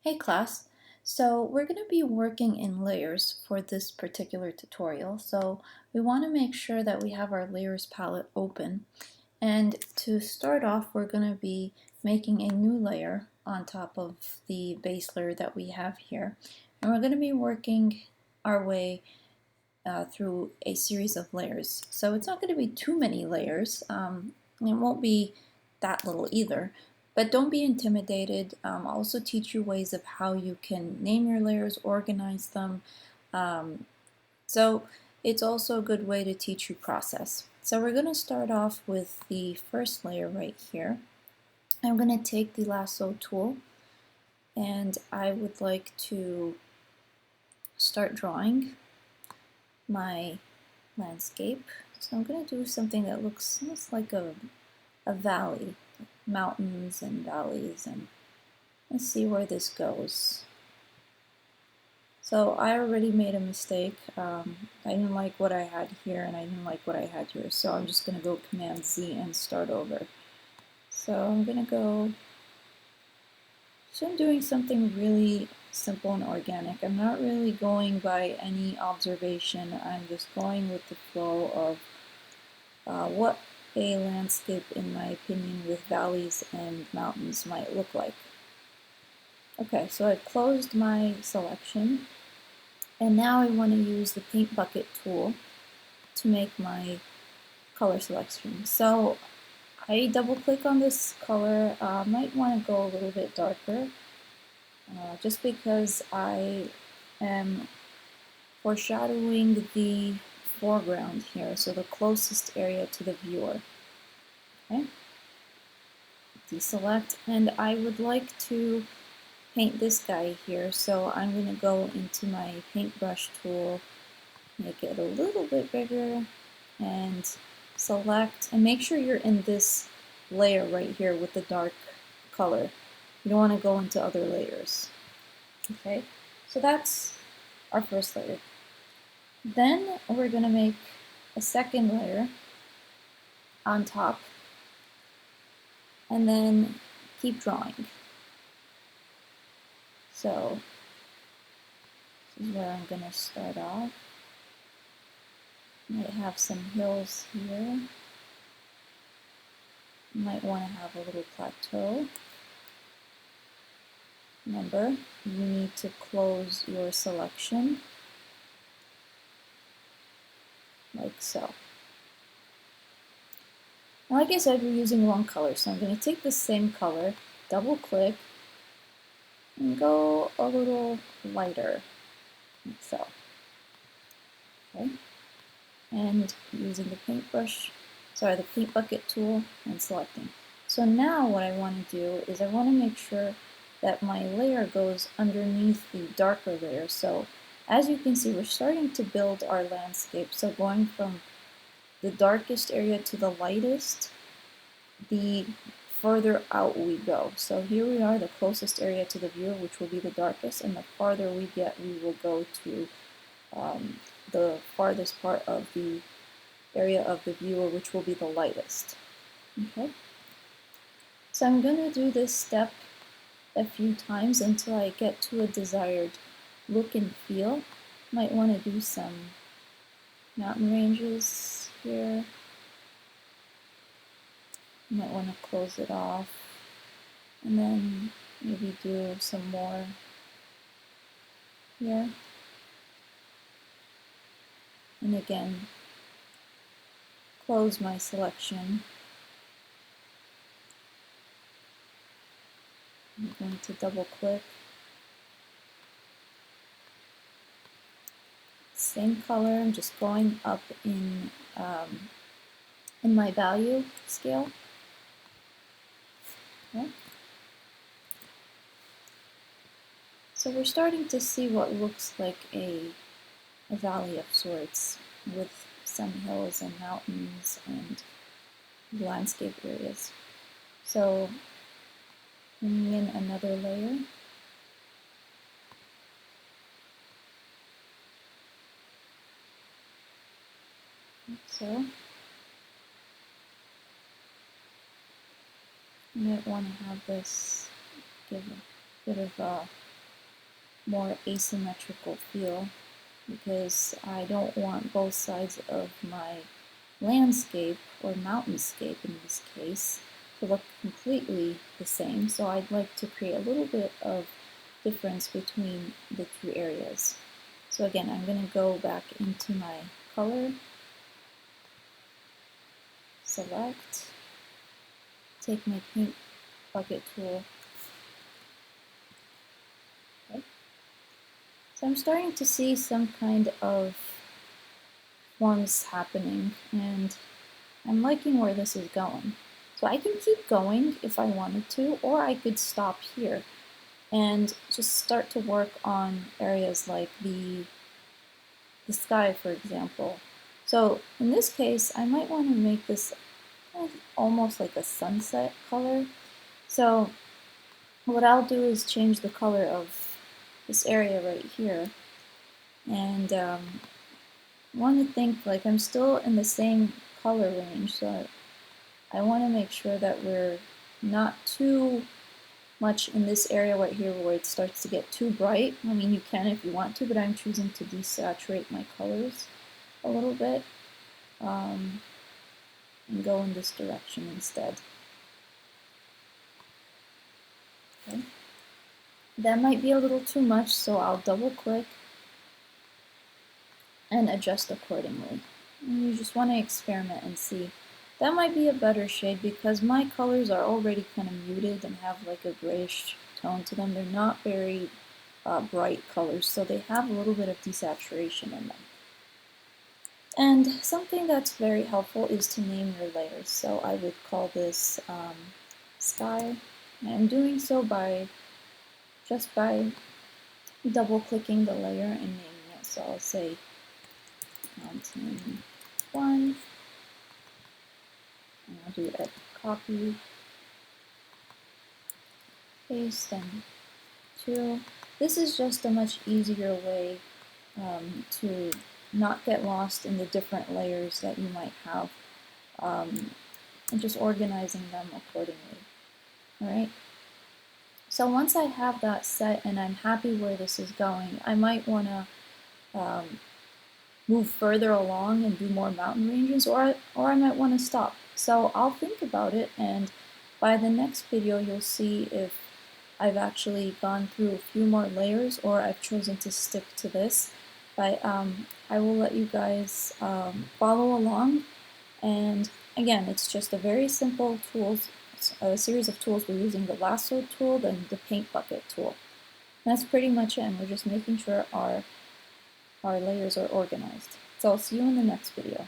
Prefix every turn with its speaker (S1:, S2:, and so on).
S1: Hey class, so we're going to be working in layers for this particular tutorial. So we want to make sure that we have our layers palette open. And to start off, we're going to be making a new layer on top of the base layer that we have here. And we're going to be working our way through a series of layers. So it's not going to be too many layers. It won't be that little either. But don't be intimidated. I'll also teach you ways of how you can name your layers, organize them. Um, so it's also a good way to teach you process. So we're going to start off with the first layer right here. I'm going to take the lasso tool and I would like to start drawing my landscape. So I'm going to do something that looks almost like a valley, mountains and valleys, and let's see where this goes. So I already made a mistake. I didn't like what I had here and I didn't like what I had here, so I'm just going to go Command Z and start over. So I'm going to go, so I'm doing something really simple and organic. I'm not really going by any observation. I'm just going with the flow of what a landscape, in my opinion, with valleys and mountains might look like. Okay, so I've closed my selection, and now I want to use the paint bucket tool to make my color selection. So I double click on this color. Might want to go a little bit darker, just because I am foreshadowing the foreground here, so the closest area to the viewer. Okay, deselect, and I would like to paint this guy here, so I'm going to go into my paintbrush tool, make it a little bit bigger, and select, and make sure you're in this layer right here with the dark color. You don't want to go into other layers. Okay, so that's our first layer. Then we're going to make a second layer on top, and then keep drawing. So this is where I'm going to start off. Might have some hills here. You might want to have a little plateau. Remember, you need to close your selection like so. Now, like I said, we're using one color, so I'm going to take the same color, double click, and go a little lighter, like so. Okay, and using the the paint bucket tool and selecting. So now what I want to do is I want to make sure that my layer goes underneath the darker layer. So as you can see, we're starting to build our landscape. So going from the darkest area to the lightest, the further out we go. So here we are, the closest area to the viewer, which will be the darkest, and the farther we get, we will go to the farthest part of the area of the viewer, which will be the lightest. Okay, so I'm going to do this step a few times until I get to a desired look and feel. Might want to do some mountain ranges here. Might want to close it off, and then maybe do some more here. And again, close my selection. I'm going to double click. Same color, I'm just going up in my value scale. Okay. So we're starting to see what looks like a valley of sorts, with some hills and mountains and landscape areas. So bringing in another layer. Like so. You might want to have this give a bit of more asymmetrical feel because I don't want both sides of my landscape or mountainscape in this case to look completely the same. So I'd like to create a little bit of difference between the two areas. So again, I'm going to go back into my color, select, take my paint bucket tool. Okay. So I'm starting to see some kind of forms happening, and I'm liking where this is going. So I can keep going if I wanted to, or I could stop here and just start to work on areas like the sky, for example. So in this case, I might want to make this almost like a sunset color. So what I'll do is change the color of this area right here, and I want to think like I'm still in the same color range, so I want to make sure that we're not too much in this area right here where it starts to get too bright. I mean, you can if you want to, but I'm choosing to desaturate my colors a little bit and go in this direction instead. Okay. That might be a little too much, so I'll double click and adjust accordingly. And you just want to experiment and see. That might be a better shade because my colors are already kind of muted and have like a grayish tone to them. They're not very bright colors, so they have a little bit of desaturation in them. And something that's very helpful is to name your layers. So I would call this sky, and I'm doing so just by double clicking the layer and naming it. So I'll say mountain 1, and I'll do a copy, paste, and 2. This is just a much easier way to not get lost in the different layers that you might have and just organizing them accordingly. Alright, so once I have that set and I'm happy where this is going, I might want to move further along and do more mountain ranges, or I might want to stop. So I'll think about it, and by the next video you'll see if I've actually gone through a few more layers or I've chosen to stick to this. But I will let you guys follow along, and again, it's just a very simple tools, a series of tools. We're using the lasso tool and the paint bucket tool. And that's pretty much it, and we're just making sure our layers are organized. So I'll see you in the next video.